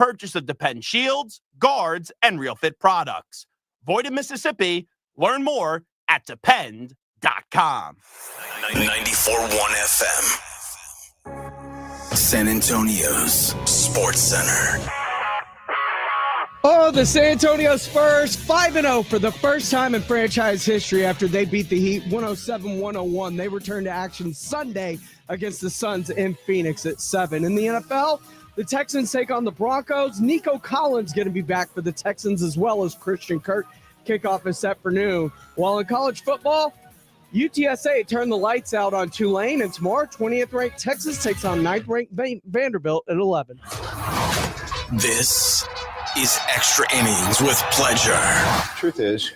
Purchase of Depend shields, guards, and Real Fit products. Void in Mississippi. Learn more at depend.com. 94.1 FM. San Antonio's Sports Center. Oh, the San Antonio Spurs 5-0 for the first time in franchise history after they beat the Heat 107-101. They return to action Sunday against the Suns in Phoenix at 7. In the NFL, the Texans take on the Broncos. Nico Collins going to be back for the Texans as well as Christian Kirk. Kickoff is set for noon. While in college football, UTSA turned the lights out on Tulane, and tomorrow 20th-ranked Texas takes on 9th-ranked Vanderbilt at 11. This is Extra Innings with Pleasure. Truth is,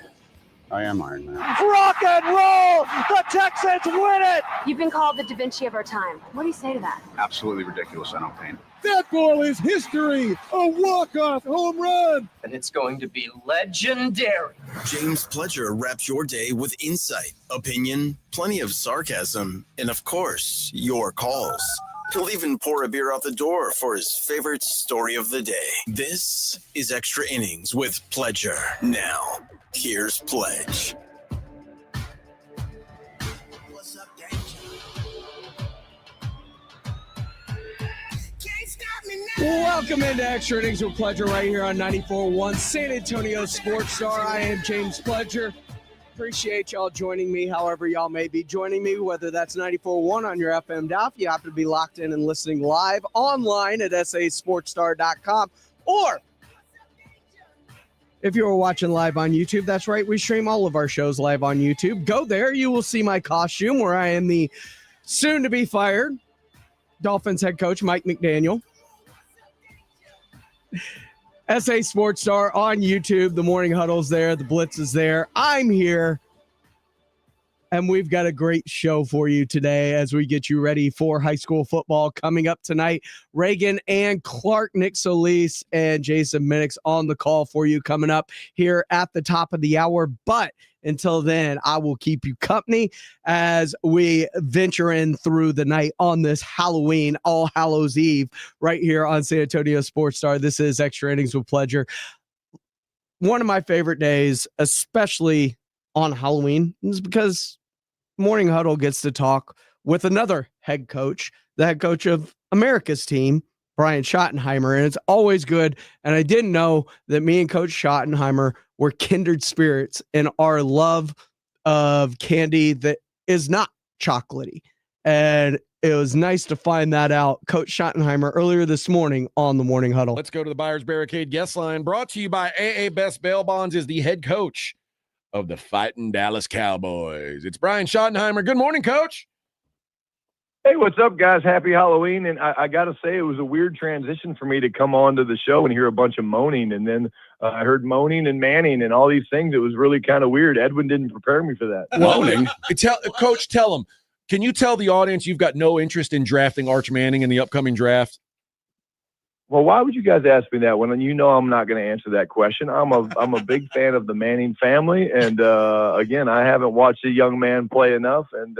I am Iron Man. Rock and roll! The Texans win it! You've been called the Da Vinci of our time. What do you say to that? Absolutely ridiculous. I don't paint. That ball is history! A walk-off home run! And it's going to be legendary. James Pledger wraps your day with insight, opinion, plenty of sarcasm, and of course, your calls. He'll even pour a beer out the door for his favorite story of the day. This is Extra Innings with Pledger. Now, here's Pledge. What's up, Welcome into Extra Innings with Pledger right here on 94.1 San Antonio Sports Star. I am James Pledger. Appreciate y'all joining me however y'all may be joining me, whether that's 94.1 on your FM dial, if you happen to be locked in and listening live online at sasportstar.com, or if you were watching live on YouTube, that's right, we stream all of our shows live on YouTube. Go there, you will see my costume where I am the soon-to-be-fired Dolphins head coach Mike McDaniel. SA Sports Star on YouTube. The Morning Huddle's there. The Blitz is there. I'm here. And we've got a great show for you today as we get you ready for high school football coming up tonight. Reagan and Clark, Nick Solis and Jason Minix on the call for you coming up here at the top of the hour. But until then, I will keep you company as we venture in through the night on this Halloween, All Hallows Eve, right here on San Antonio Sports Star. This is Extra Innings with Pledger. One of my favorite days, especially on Halloween, is because Morning Huddle gets to talk with another head coach, the head coach of America's team, Brian Schottenheimer, and it's always good. And I didn't know that me and Coach Schottenheimer were kindred spirits in our love of candy that is not chocolatey. And it was nice to find that out. Coach Schottenheimer earlier this morning on the Morning Huddle. Let's go to the Buyers Barricade guest line, brought to you by AA Best Bail Bonds, is the head coach of the Fighting Dallas Cowboys. It's Brian Schottenheimer. Good morning, Coach. Hey, what's up, guys? Happy Halloween. And I got to say, it was a weird transition for me to come on to the show and hear a bunch of moaning. And then I heard moaning and manning and all these things. It was really kind of weird. Edwin didn't prepare me for that. Moaning? Coach, tell him. Can you tell the audience you've got no interest in drafting Arch Manning in the upcoming draft? Well, why would you guys ask me that when you know I'm not going to answer that question? I'm a big fan of the Manning family. And, again, I haven't watched a young man play enough. And,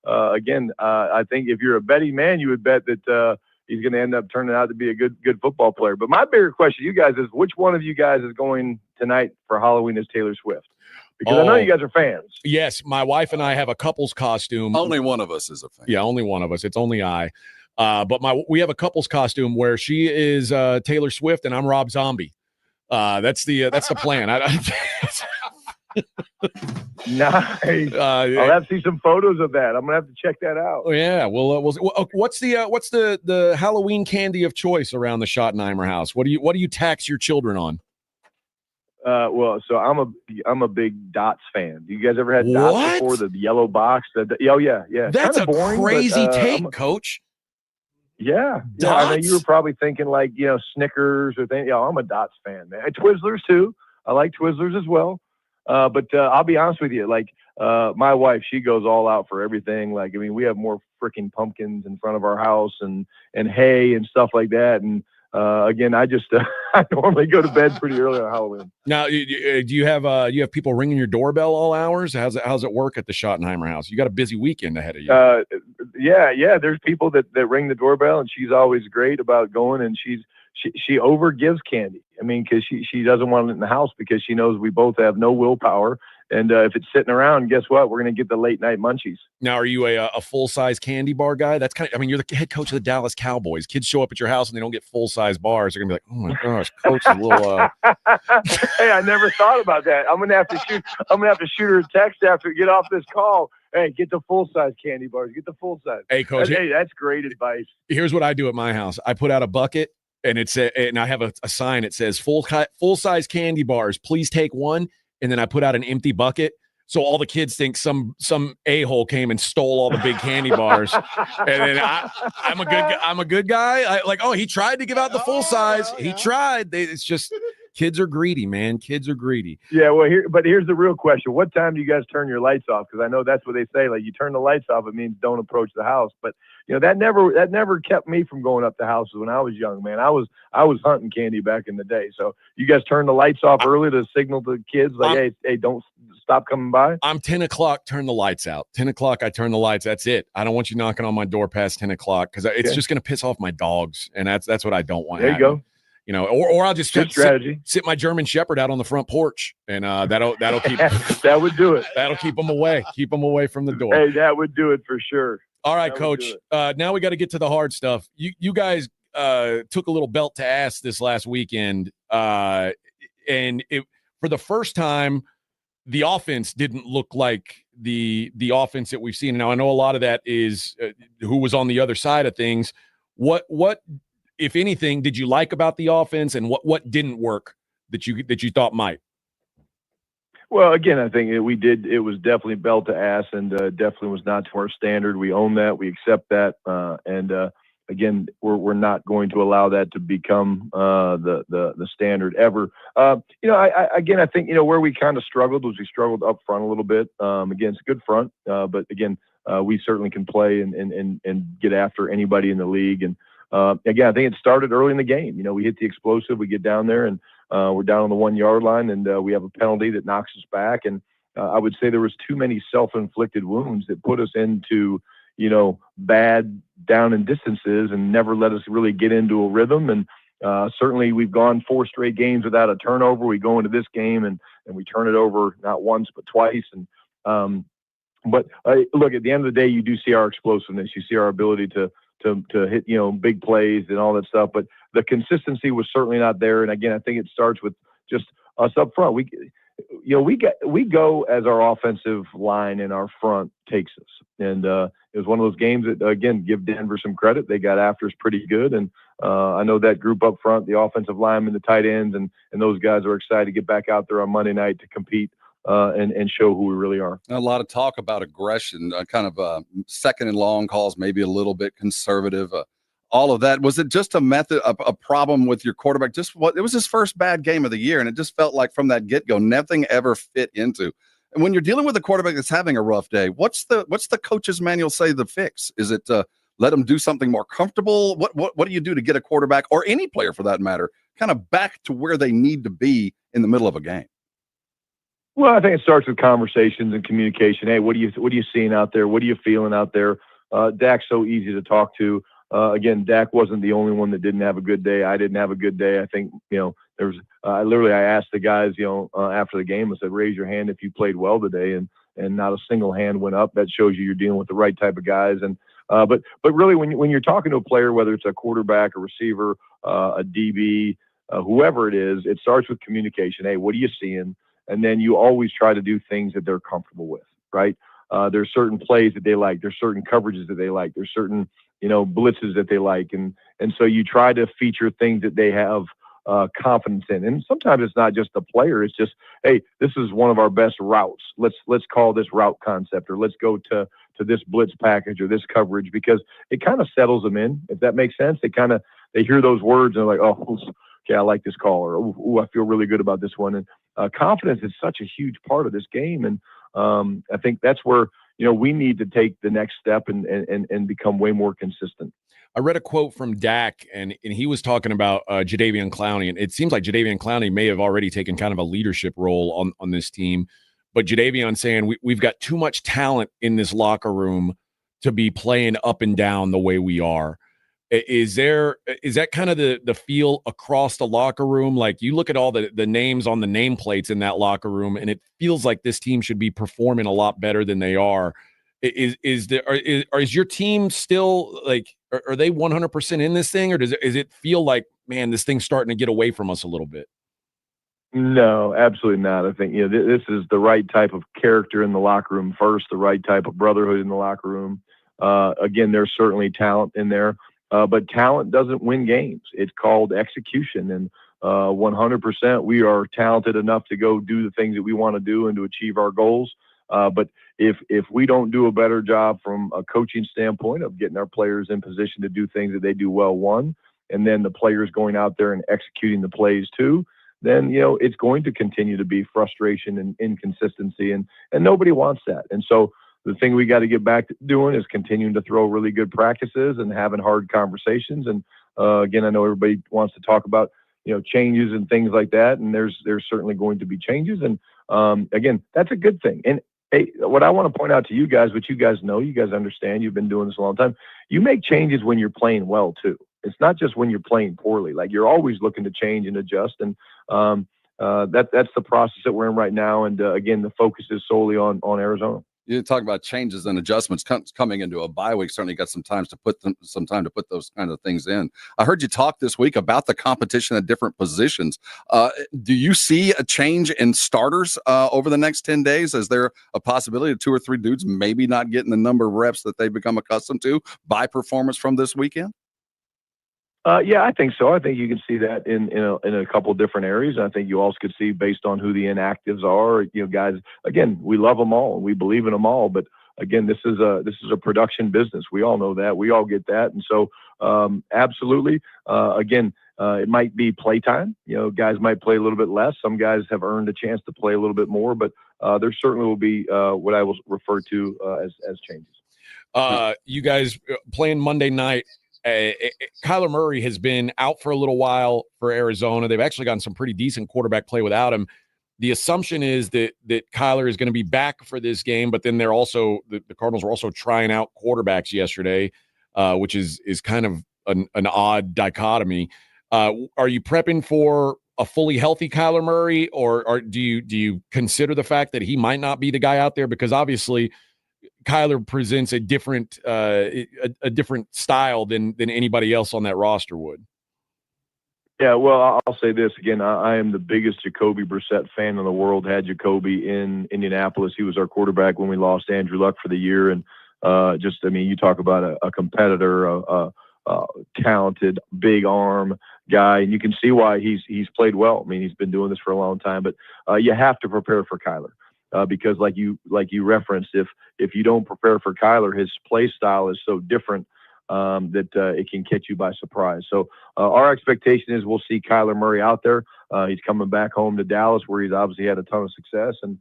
again, I think if you're a betting man, you would bet that he's going to end up turning out to be a good football player. But my bigger question to you guys is, which one of you guys is going tonight for Halloween as Taylor Swift? Because I know you guys are fans. Yes, my wife and I have a couple's costume. Only one of us is a fan. Yeah, only one of us. It's only I. But we have a couple's costume where she is Taylor Swift and I'm Rob Zombie. That's the plan. Nice. I'll have to see some photos of that. I'm gonna have to check that out. Oh, yeah. Well, what's the Halloween candy of choice around the Schottenheimer house? What do you tax your children on? Well, so I'm a big Dots fan. You guys ever had Dots before? The yellow box? Oh yeah. That's a boring, crazy take, Coach. Yeah. I know you were probably thinking like Snickers or things. Yeah, I'm a Dots fan, man. Twizzlers too. I like Twizzlers as well. But I'll be honest with you, like my wife, she goes all out for everything. Like, I mean, we have more freaking pumpkins in front of our house and hay and stuff like that. And again, I just I normally go to bed pretty early on Halloween. Now, do you have people ringing your doorbell all hours? How's it work at the Schottenheimer house? You got a busy weekend ahead of you. Yeah. There's people that ring the doorbell, and she's always great about going, and she over gives candy. I mean, because she doesn't want it in the house because she knows we both have no willpower. And if it's sitting around, guess what? We're going to get the late night munchies. Now, are you a full-size candy bar guy? That's kind of, I mean, you're the head coach of the Dallas Cowboys. Kids show up at your house and they don't get full-size bars. They're going to be like, oh my gosh, coach is a little Hey, I never thought about that. I'm going to have to shoot her a text after we get off this call. Hey, get the full-size candy bars. Get the full-size. Hey, coach. Hey, that's great advice. Here's what I do at my house. I put out a bucket and and I have a sign that says full-size candy bars. Please take one. And then I put out an empty bucket. So all the kids think some a-hole came and stole all the big candy bars. And then I'm a good guy. He tried to give out the full size. He tried. It's just kids are greedy, man. Kids are greedy. Yeah, well, here's the real question. What time do you guys turn your lights off? Because I know that's what they say. Like, you turn the lights off, it means don't approach the house. But that never kept me from going up to houses when I was young, man. I was hunting candy back in the day. So you guys turn the lights off early to signal to kids like, hey, don't stop coming by. I'm 10 o'clock, turn the lights out. 10 o'clock, I turn the lights. That's it. I don't want you knocking on my door past 10 o'clock because it's just going to piss off my dogs. And that's what I don't want. There you go. Or I'll just sit my German Shepherd out on the front porch, and that'll keep that would do it. That'll keep them away. Keep them away from the door. Hey, that would do it for sure. All right, Coach. Now we got to get to the hard stuff. You guys took a little belt to ass this last weekend, and for the first time, the offense didn't look like the offense that we've seen. Now I know a lot of that is who was on the other side of things. What if anything, did you like about the offense, and what didn't work that you thought might? Well, again, I think it was definitely belt to ass, and definitely was not to our standard. We own that, we accept that, and again, we're not going to allow that to become the standard ever. I think where we kind of struggled was we struggled up front a little bit. Again, it's a good front, but again, we certainly can play and get after anybody in the league. And again, I think it started early in the game. We hit the explosive, we get down there, and we're down on the 1 yard line, and we have a penalty that knocks us back. And I would say there was too many self-inflicted wounds that put us into bad down and distances and never let us really get into a rhythm. And certainly we've gone 4 straight games without a turnover. We go into this game and we turn it over not once but twice. And but look, at the end of the day, you do see our explosiveness. You see our ability to hit big plays and all that stuff. But the consistency was certainly not there. And again, I think it starts with just us up front. We go as our offensive line and our front takes us. And it was one of those games that, again, give Denver some credit. They got after us pretty good. And I know that group up front, the offensive linemen, the tight ends, and those guys are excited to get back out there on Monday night to compete and show who we really are. A lot of talk about aggression, kind of second and long calls, maybe a little bit conservative. All of that, was it just a problem with your quarterback? It was his first bad game of the year, and it just felt like from that get-go, nothing ever fit into. And when you're dealing with a quarterback that's having a rough day, what's the coach's manual say the fix? Is it let them do something more comfortable? What do you do to get a quarterback, or any player for that matter, kind of back to where they need to be in the middle of a game? Well, I think it starts with conversations and communication. Hey, what are you seeing out there? What are you feeling out there? Dak's so easy to talk to. Again, Dak wasn't the only one that didn't have a good day. I didn't have a good day. I think, there was, I asked the guys, after the game, I said, raise your hand if you played well today. And not a single hand went up. That shows you're dealing with the right type of guys. And, but really when you're talking to a player, whether it's a quarterback, a receiver, a DB, whoever it is, it starts with communication. Hey, what are you seeing? And then you always try to do things that they're comfortable with, right? There's certain plays that they like. There's certain coverages that they like. There's certain, blitzes that they like. And so you try to feature things that they have confidence in. And sometimes it's not just the player. It's just, hey, this is one of our best routes. Let's call this route concept, or let's go to this blitz package or this coverage, because it kind of settles them in, if that makes sense. They hear those words and they're like, oh, okay, I like this call, or oh, I feel really good about this one. And confidence is such a huge part of this game. And I think that's where, we need to take the next step and become way more consistent. I read a quote from Dak, and he was talking about Jadeveon Clowney, and it seems like Jadeveon Clowney may have already taken kind of a leadership role on this team. But Jadeveon saying we've got too much talent in this locker room to be playing up and down the way we are. Is that kind of the feel across the locker room? Like, you look at all the names on the nameplates in that locker room, and it feels like this team should be performing a lot better than they are. Is your team still like, are they 100% in this thing, or does it feel like, man, this thing's starting to get away from us a little bit? No, absolutely not. I think this is the right type of character in the locker room first, the right type of brotherhood in the locker room. Again, there's certainly talent in there, but talent doesn't win games. It's called execution, and 100% we are talented enough to go do the things that we want to do and to achieve our goals. But if we don't do a better job from a coaching standpoint of getting our players in position to do things that they do well, one, and then the players going out there and executing the plays too, then it's going to continue to be frustration and inconsistency, and nobody wants that. And so the thing we got to get back to doing is continuing to throw really good practices and having hard conversations. And again, I know everybody wants to talk about changes and things like that, and there's certainly going to be changes. And again, that's a good thing. And hey, what I want to point out to you guys, which you guys know, you guys understand, you've been doing this a long time, you make changes when you're playing well too. It's not just when you're playing poorly. Like, you're always looking to change and adjust, and that's the process that we're in right now. And again, the focus is solely on Arizona. You talk about changes and adjustments coming into a bye week. Certainly got some time to put those kind of things in. I heard you talk this week about the competition at different positions. Do you see a change in starters over the next 10 days? Is there a possibility of 2 or 3 dudes maybe not getting the number of reps that they've become accustomed to by performance from this weekend? Yeah, I think so. I think you can see that in a couple of different areas. And I think you also could see based on who the inactives are. Guys, again, we love them all and we believe in them all. But again, this is a production business. We all know that. We all get that. And so, absolutely. Again, it might be playtime. Guys might play a little bit less. Some guys have earned a chance to play a little bit more. But there certainly will be what I will refer to as changes. You guys playing Monday night. Kyler Murray has been out for a little while for Arizona. They've actually gotten some pretty decent quarterback play without him. The assumption is that Kyler is going to be back for this game, but then they're also the Cardinals were also trying out quarterbacks yesterday, which is kind of an odd dichotomy. Are you prepping for a fully healthy Kyler Murray, or do you consider the fact that he might not be the guy out there? Because obviously Kyler presents a different style than anybody else on that roster would. Yeah, well, I'll say this again. I am the biggest Jacoby Brissett fan in the world. Had Jacoby in Indianapolis. He was our quarterback when we lost Andrew Luck for the year. And you talk about a competitor, a talented, big arm guy, and you can see why he's played well. I mean, he's been doing this for a long time. But you have to prepare for Kyler. Because like you referenced, if you don't prepare for Kyler, his play style is so different that it can catch you by surprise. So our expectation is we'll see Kyler Murray out there. He's coming back home to Dallas, where he's obviously had a ton of success. And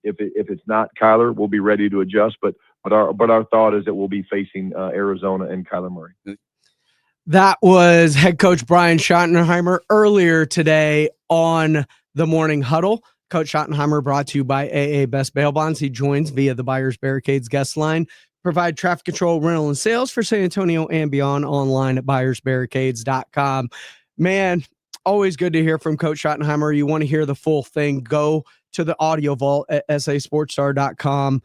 if it's not Kyler, we'll be ready to adjust. But our thought is that we'll be facing Arizona and Kyler Murray. That was head coach Brian Schottenheimer earlier today on the Morning Huddle. Coach Schottenheimer brought to you by AA Best Bail Bonds. He joins via the Buyers Barricades guest line. Provide traffic control, rental, and sales for San Antonio and beyond online at buyersbarricades.com. Man, always good to hear from Coach Schottenheimer. You want to hear the full thing, go to the audio vault at sasportstar.com.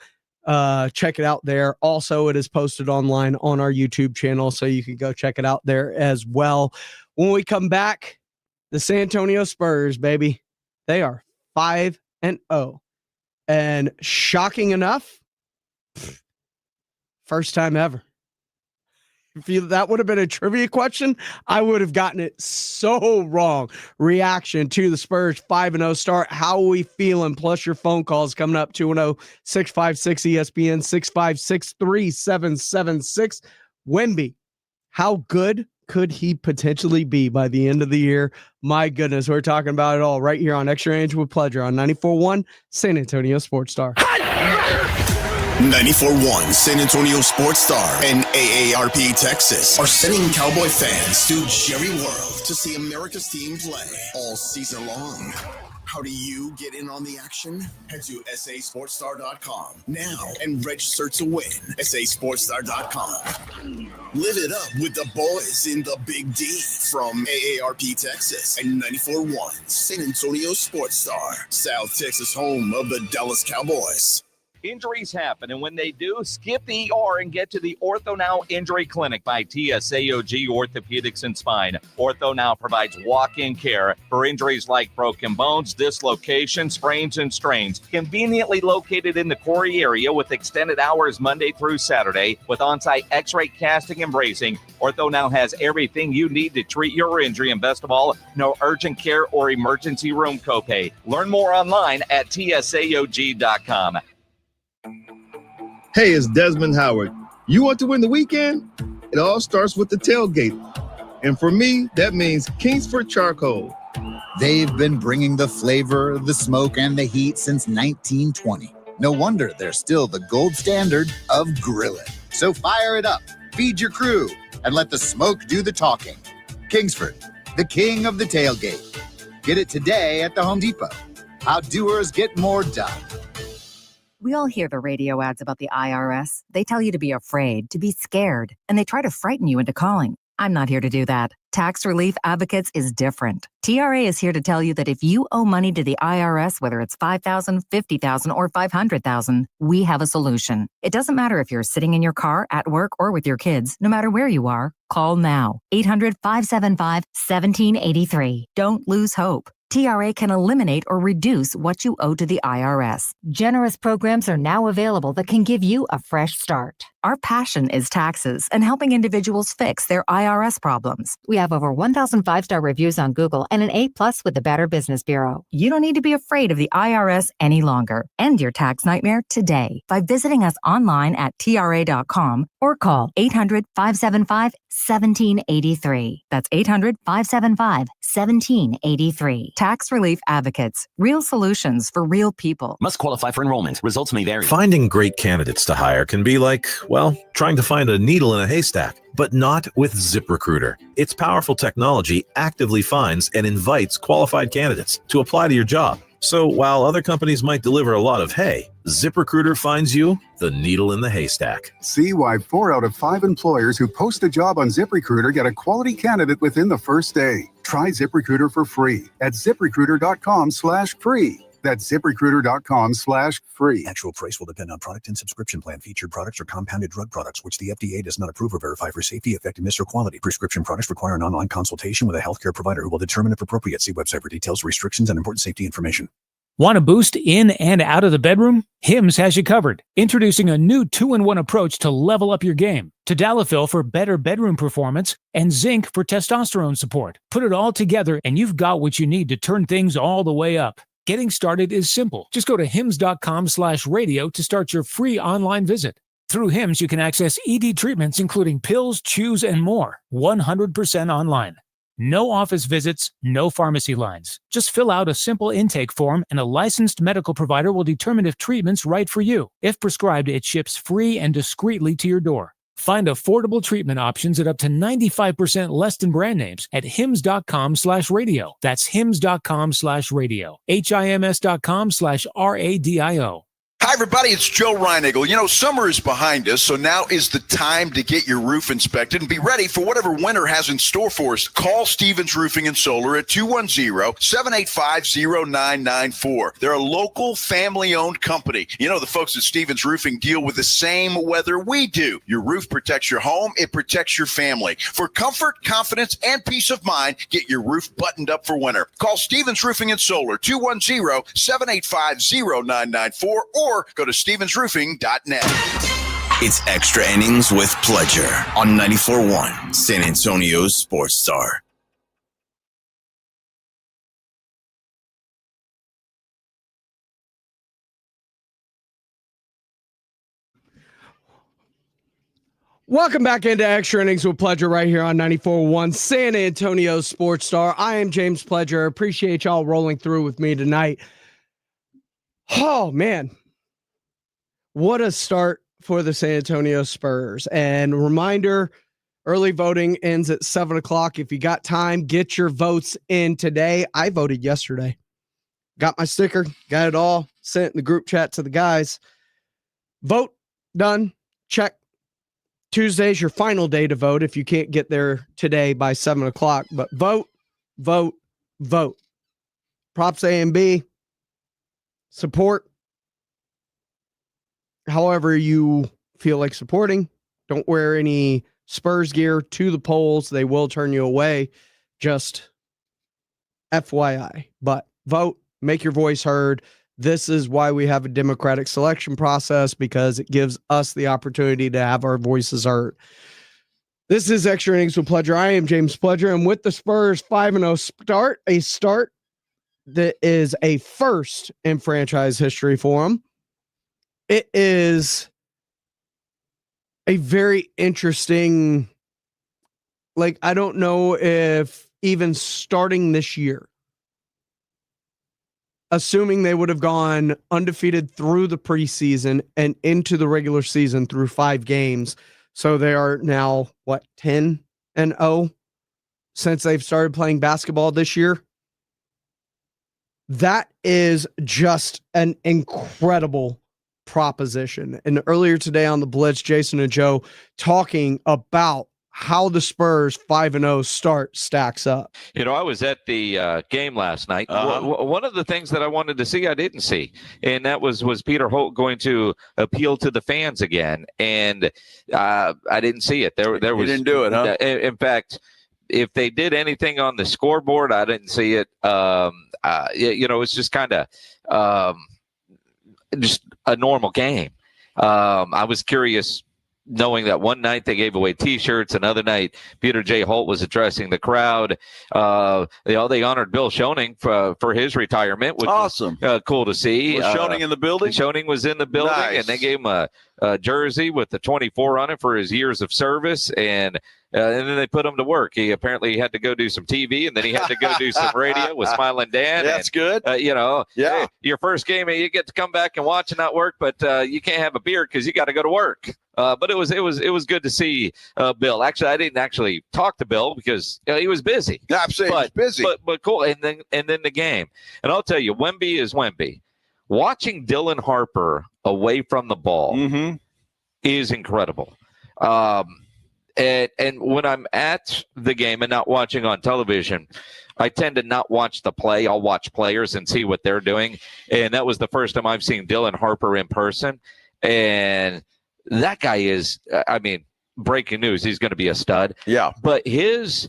Check it out there. Also, it is posted online on our YouTube channel, so you can go check it out there as well. When we come back, the San Antonio Spurs, baby, they are 5-0, and shocking enough, first time ever. If that would have been a trivia question, I would have gotten it so wrong. Reaction to the Spurs 5-0 start. How are we feeling? Plus your phone calls coming up. 210-656-ESPN 656-3776. Wemby, how good could he potentially be by the end of the year? My goodness, we're talking about it all right here on Extra Innings with Pleasure on 94.1 San Antonio Sports Star. 94.1 San Antonio Sports Star and AARP Texas are sending Cowboy fans to Jerry World to see America's team play all season long. How do you get in on the action? Head to sasportstar.com now and register to win. sasportstar.com. Live it up with the boys in the Big D from AARP Texas and 94.1 San Antonio Sports Star, South Texas home of the Dallas Cowboys. Injuries happen, and when they do, skip the ER and get to the Ortho Now Injury Clinic by TSAOG Orthopedics and Spine. Ortho Now provides walk-in care for injuries like broken bones, dislocations, sprains, and strains. Conveniently located in the Corey area with extended hours Monday through Saturday with on-site x-ray casting and bracing, Ortho Now has everything you need to treat your injury, and best of all, no urgent care or emergency room copay. Learn more online at tsaog.com. Hey, it's Desmond Howard. You want to win the weekend? It all starts with the tailgate. And for me, that means Kingsford Charcoal. They've been bringing the flavor, the smoke, and the heat since 1920. No wonder they're still the gold standard of grilling. So fire it up, feed your crew, and let the smoke do the talking. Kingsford, the king of the tailgate. Get it today at the Home Depot. How doers get more done. We all hear the radio ads about the IRS. They tell you to be afraid, to be scared, and they try to frighten you into calling. I'm not here to do that. Tax Relief Advocates is different. TRA is here to tell you that if you owe money to the IRS, whether it's $5,000, $50,000, or $500,000, we have a solution. It doesn't matter if you're sitting in your car, at work, or with your kids. No matter where you are, call now. 800-575-1783. Don't lose hope. TRA can eliminate or reduce what you owe to the IRS. Generous programs are now available that can give you a fresh start. Our passion is taxes and helping individuals fix their IRS problems. We have over 1,000 5-star reviews on Google and an A+ with the Better Business Bureau. You don't need to be afraid of the IRS any longer. End your tax nightmare today by visiting us online at TRA.com or call 800-575-1783. That's 800-575-1783. Tax Relief Advocates. Real solutions for real people. Must qualify for enrollment. Results may vary. Finding great candidates to hire can be like, well, trying to find a needle in a haystack, but not with ZipRecruiter. Its powerful technology actively finds and invites qualified candidates to apply to your job. So while other companies might deliver a lot of hay, ZipRecruiter finds you the needle in the haystack. See why 4 out of 5 employers who post a job on ZipRecruiter get a quality candidate within the first day. Try ZipRecruiter for free at ZipRecruiter.com/free. That's ZipRecruiter.com/free. Actual price will depend on product and subscription plan. Featured products are compounded drug products, which the FDA does not approve or verify for safety, effectiveness, or quality. Prescription products require an online consultation with a healthcare provider who will determine if appropriate. See website for details, restrictions, and important safety information. Want a boost in and out of the bedroom? Hims has you covered. Introducing a new 2-in-1 approach to level up your game. Tadalafil for better bedroom performance and zinc for testosterone support. Put it all together and you've got what you need to turn things all the way up. Getting started is simple. Just go to hims.com/radio to start your free online visit. Through Hims, you can access ED treatments, including pills, chews, and more, 100% online. No office visits, no pharmacy lines. Just fill out a simple intake form and a licensed medical provider will determine if treatment's right for you. If prescribed, it ships free and discreetly to your door. Find affordable treatment options at up to 95% less than brand names at hims.com/radio. That's hims.com/radio. HIMS.com/RADIO. Hi, everybody. It's Joe Reinigle. You know, summer is behind us, so now is the time to get your roof inspected and be ready for whatever winter has in store for us. Call Stevens Roofing and Solar at 210-785-0994. They're a local, family-owned company. You know, the folks at Stevens Roofing deal with the same weather we do. Your roof protects your home. It protects your family. For comfort, confidence, and peace of mind, get your roof buttoned up for winter. Call Stevens Roofing and Solar, 210-785-0994, or go to stevensroofing.net. It's Extra Innings with Pledger on 94.1 San Antonio Sports Star. Welcome back into Extra Innings with Pledger right here on 94.1 San Antonio Sports Star. I am James Pledger. Appreciate y'all rolling through with me tonight. Oh, man. What a start for the San Antonio Spurs. And reminder, early voting ends at 7 o'clock. If you got time, get your votes in today. I voted yesterday. got my sticker, got it all, sent it in the group chat to the guys. Vote, done, check. Tuesday's your final day to vote if you can't get there today by 7 o'clock. But vote, vote, vote. Props A and B. Support however you feel like supporting. Don't wear any Spurs gear to the polls. They will turn you away. Just FYI. But vote, make your voice heard. This is why we have a democratic selection process, because it gives us the opportunity to have our voices heard. This is Extra Innings with Pledger. I am James Pledger, and with the Spurs 5-0 start, a start that is a first in franchise history for them. It is a very interesting, I don't know if even starting this year, assuming they would have gone undefeated through the preseason and into the regular season through 5 games. So they are now, 10-0 since they've started playing basketball this year. That is just an incredible proposition. And earlier today on the Blitz, Jason and Joe talking about how the Spurs 5-0 start stacks up. I was at the game last night. One of the things that I wanted to see, I didn't see, and that was Peter Holt going to appeal to the fans again, and I didn't see it. There was, he didn't do it, huh? In fact, if they did anything on the scoreboard, I didn't see it. It's just kind of just a normal game. I was curious, knowing that one night they gave away T-shirts, another night Peter J. Holt was addressing the crowd. They honored Bill Schoening for his retirement, which awesome, was cool to see. Was Schoening in the building? Schoening was in the building, nice. And they gave him a jersey with the 24 on it for his years of service, and then they put him to work. He apparently had to go do some TV, and then he had to go do some radio with Smiling Dan. That's good. Yeah. Hey, your first game, you get to come back and watch and not work, but you can't have a beer because you got to go to work. But it was good to see Bill. Actually, I didn't actually talk to Bill because he was busy. Yeah, I'm saying he's busy. But cool. And then the game. And I'll tell you, Wemby is Wemby. Watching Dylan Harper away from the ball is incredible. And when I'm at the game and not watching on television, I tend to not watch the play. I'll watch players and see what they're doing. And that was the first time I've seen Dylan Harper in person. And that guy is, breaking news, he's going to be a stud. Yeah. But his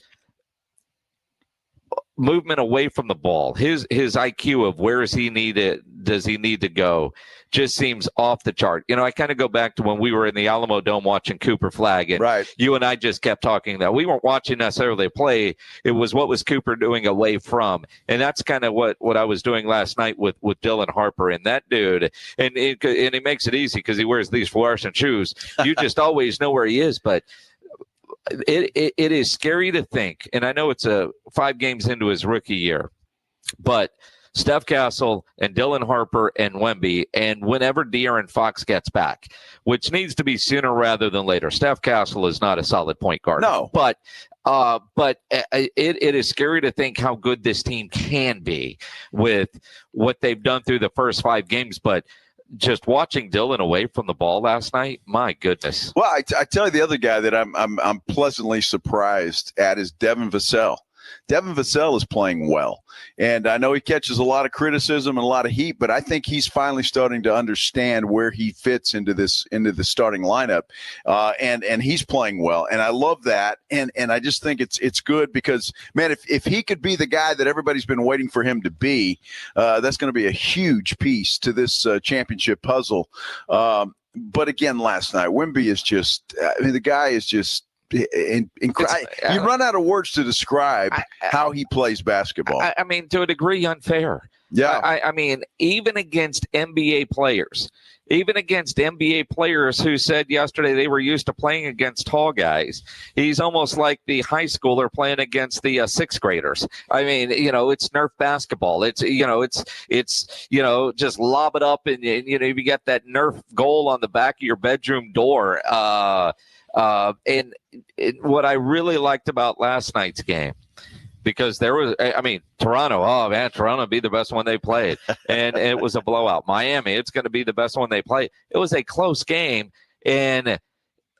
movement away from the ball, his IQ of where does he need to go, just seems off the chart. I kind of go back to when we were in the Alamo Dome watching Cooper Flagg, and right. You and I just kept talking that we weren't watching necessarily play. It was what was Cooper doing away from, and that's kind of what I was doing last night with Dylan Harper and that dude. And he makes it easy because he wears these fluorescent shoes. You just always know where he is, but. It is scary to think, and I know it's 5 games into his rookie year, but Steph Castle and Dylan Harper and Wemby, and whenever De'Aaron Fox gets back, which needs to be sooner rather than later. Steph Castle is not a solid point guard. No. But it is scary to think how good this team can be with what they've done through the first 5 games, but just watching Dylan away from the ball last night, my goodness. Well, I tell you, the other guy that I'm pleasantly surprised at is Devin Vassell. Devin Vassell is playing well, and I know he catches a lot of criticism and a lot of heat, but I think he's finally starting to understand where he fits into the starting lineup, and he's playing well, and I love that, and I just think it's good because, man, if he could be the guy that everybody's been waiting for him to be, that's going to be a huge piece to this championship puzzle. But again, last night, Wemby is just, the guy is just. You run out of words to describe how he plays basketball. To a degree, unfair. Yeah. Even against NBA players, who said yesterday they were used to playing against tall guys, he's almost like the high schooler playing against the 6th graders. It's Nerf basketball. It's just lob it up and you get that Nerf goal on the back of your bedroom door. And what I really liked about last night's game because there was, I mean, Toronto, oh man, Toronto would be the best one they played. And it was a blowout. Miami, it's going to be the best one they play. It was a close game. And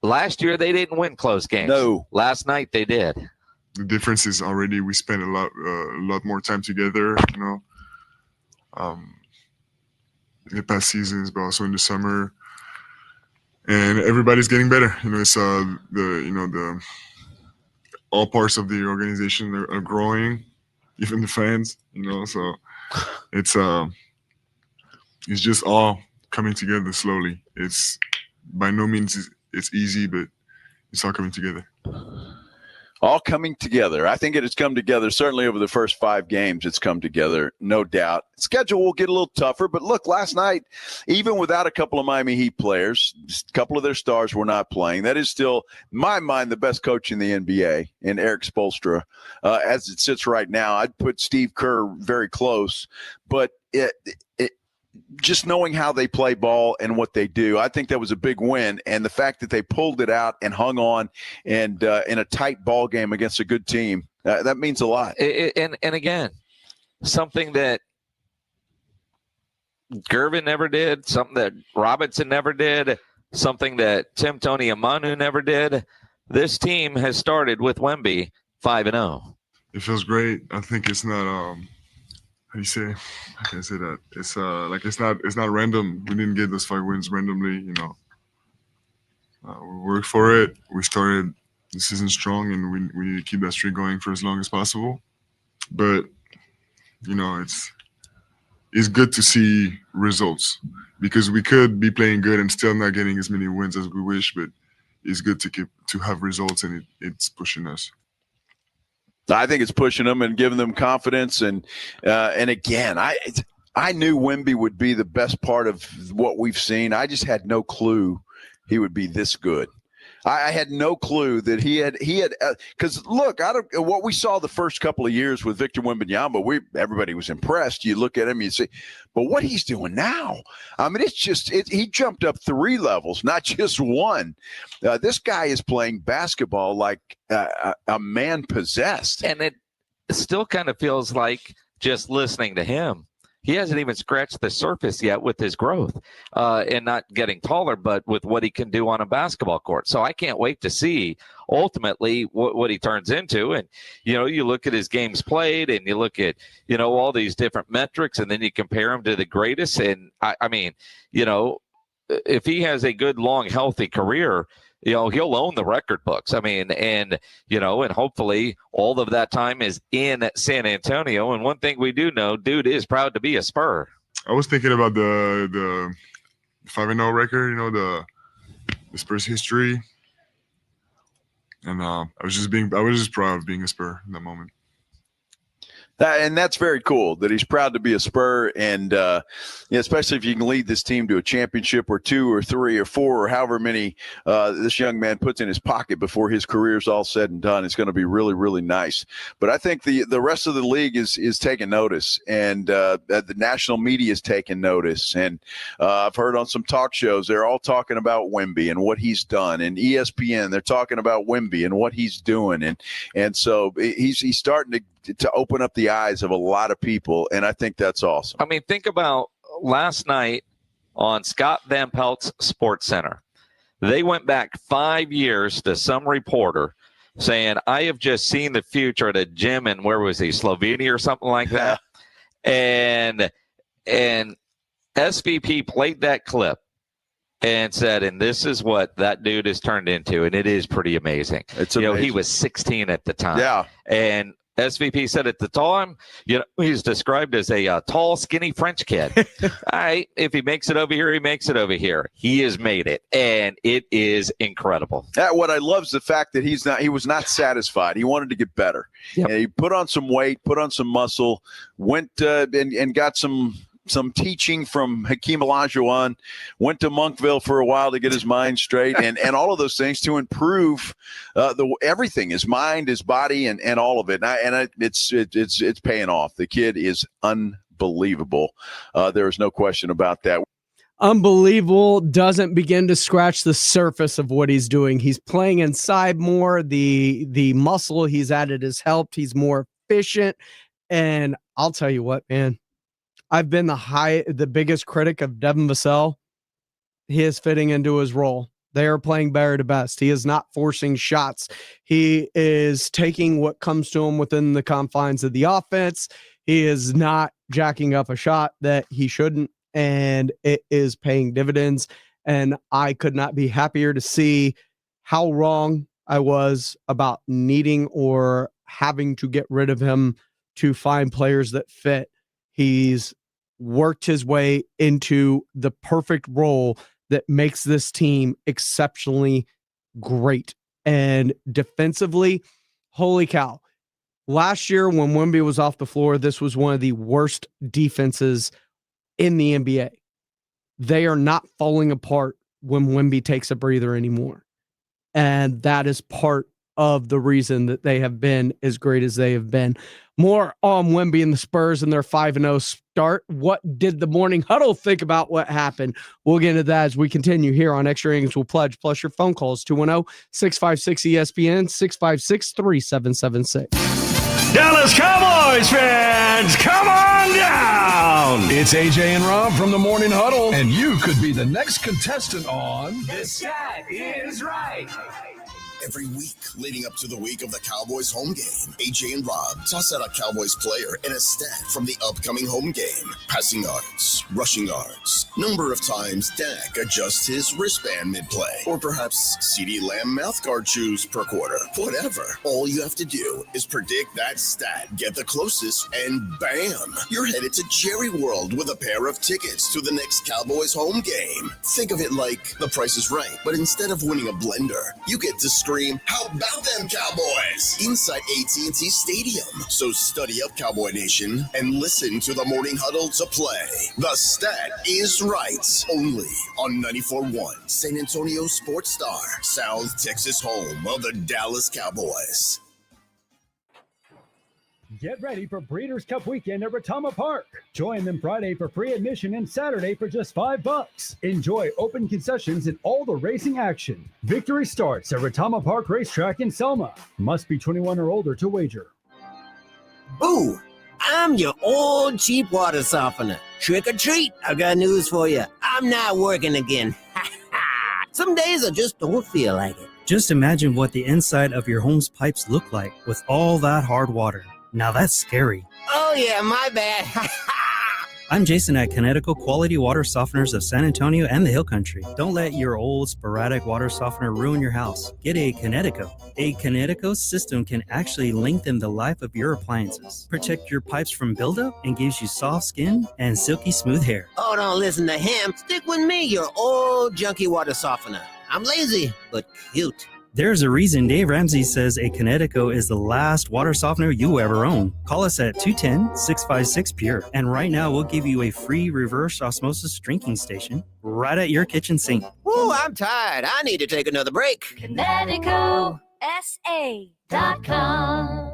last year they didn't win close games. No. Last night they did. The difference is already we spent a lot more time together, in the past seasons, but also in the summer. And everybody's getting better. It's all parts of the organization are growing, even the fans. So it's just all coming together slowly. It's by no means it's easy, but it's all coming together. All coming together. I think it has come together. Certainly over the first 5 games, it's come together, no doubt. Schedule will get a little tougher, but look, last night, even without a couple of Miami Heat players, a couple of their stars were not playing. That is still, in my mind, the best coach in the NBA, in Eric Spoelstra. As it sits right now, I'd put Steve Kerr very close, but just knowing how they play ball and what they do, I think that was a big win. And the fact that they pulled it out and hung on and in a tight ball game against a good team, that means a lot. And again, something that Gervin never did, something that Robinson never did, something that Tim Tony Amanu never did. This team has started with Wemby 5-0. It feels great. I think it's not how do you say? I can't say that. It's it's not random. We didn't get those 5 wins randomly. We worked for it. We started the season strong, and we need to keep that streak going for as long as possible. But it's good to see results, because we could be playing good and still not getting as many wins as we wish. But it's good to have results, and it's pushing us. I think it's pushing them and giving them confidence. And again, I knew Wemby would be the best part of what we've seen. I just had no clue he would be this good. I had no clue that he had because look, what we saw the first couple of years with Victor Wembanyama, everybody was impressed. You look at him, you see, but what he's doing now, I mean, he jumped up 3 levels, not just 1. This guy is playing basketball like a man possessed, and it still kind of feels like, just listening to him, he hasn't even scratched the surface yet with his growth and not getting taller, but with what he can do on a basketball court. So I can't wait to see ultimately what he turns into. And, you look at his games played and you look at, all these different metrics, and then you compare him to the greatest. And I mean, if he has a good, long, healthy career, he'll own the record books. I mean, and hopefully all of that time is in San Antonio. And one thing we do know, dude is proud to be a Spur. I was thinking about the 5-0 record, the Spurs history. And I was just proud of being a Spur in that moment. And that's very cool that he's proud to be a Spur, and especially if you can lead this team to a championship or 2 or 3 or 4 or however many this young man puts in his pocket before his career's all said and done. It's going to be really, really nice. But I think the rest of the league is taking notice, and the national media is taking notice. And I've heard on some talk shows they're all talking about Wemby and what he's done, and ESPN they're talking about Wemby and what he's doing, and so he's starting to open up the eyes of a lot of people, and I think that's awesome. I mean, think about last night on Scott Van Pelt's Sports Center. They went back 5 years to some reporter saying, I have just seen the future at a gym in, where was he, Slovenia or something like that? and SVP played that clip and said, and this is what that dude has turned into, and it is pretty amazing. It's amazing. He was 16 at the time. Yeah. And SVP said at the time, he's described as a tall, skinny French kid. All right, if he makes it over here, he makes it over here. He has made it, and it is incredible. What I love is the fact that he was not satisfied. He wanted to get better. Yep. And he put on some weight, put on some muscle, went and got some teaching from Hakeem Olajuwon, went to Monkville for a while to get his mind straight, and all of those things to improve everything, his mind, his body, and all of it. And it's paying off. The kid is unbelievable. There is no question about that. Unbelievable doesn't begin to scratch the surface of what he's doing. He's playing inside more. The muscle he's added has helped. He's more efficient. And I'll tell you what, man, I've been the biggest critic of Devin Vassell. He is fitting into his role. They are playing better to best. He is not forcing shots. He is taking what comes to him within the confines of the offense. He is not jacking up a shot that he shouldn't, and it is paying dividends. And I could not be happier to see how wrong I was about needing or having to get rid of him to find players that fit. He's worked his way into the perfect role that makes this team exceptionally great. And defensively, holy cow. Last year when Wemby was off the floor, this was one of the worst defenses in the NBA. They are not falling apart when Wemby takes a breather anymore. And that is part of the reason that they have been as great as they have been. More on Wemby and the Spurs and their 5-0 start. What did the Morning Huddle think about what happened? We'll get into that as we continue here on Extra Innings Will Pledge, plus your phone calls, 210-656-ESPN, 656-3776. Dallas Cowboys fans, come on down! It's AJ and Rob from the Morning Huddle, and you could be the next contestant on The Stat Is Right. Every week leading up to the week of the Cowboys home game, AJ and Rob toss out a Cowboys player and a stat from the upcoming home game. Passing yards, rushing yards, number of times Dak adjusts his wristband mid-play, or perhaps CeeDee Lamb mouthguard chews per quarter. Whatever. All you have to do is predict that stat, get the closest, and bam! You're headed to Jerry World with a pair of tickets to the next Cowboys home game. Think of it like The Price is Right, but instead of winning a blender, you get to scream, "How about them Cowboys?" inside AT&T Stadium. So study up, Cowboy Nation, and listen to the Morning Huddle to play. The Stat Is Right, only on 94.1 San Antonio Sports Star, South Texas home of the Dallas Cowboys. Get ready for Breeders' Cup weekend at Retama Park. Join them Friday for free admission and Saturday for just $5. Enjoy open concessions and all the racing action. Victory starts at Retama Park Racetrack in Selma. Must be 21 or older to wager. Boo! I'm your old cheap water softener. Trick or treat, I got news for you. I'm not working again. Some days I just don't feel like it. Just imagine what the inside of your home's pipes look like with all that hard water. Now that's scary. Oh yeah, my bad. I'm Jason at Connecticut Quality Water Softeners of San Antonio and the Hill Country. Don't let your old sporadic water softener ruin your house. Get a Connecticut. A Connecticut system can actually lengthen the life of your appliances, protect your pipes from buildup, and gives you soft skin and silky smooth hair. Oh, don't listen to him. Stick with me, your old junky water softener. I'm lazy, but cute. There's a reason Dave Ramsey says a Connecticut is the last water softener you ever own. Call us at 210-656-PURE. And right now, we'll give you a free reverse osmosis drinking station right at your kitchen sink. Ooh, I'm tired. I need to take another break. ConnecticutSA.com.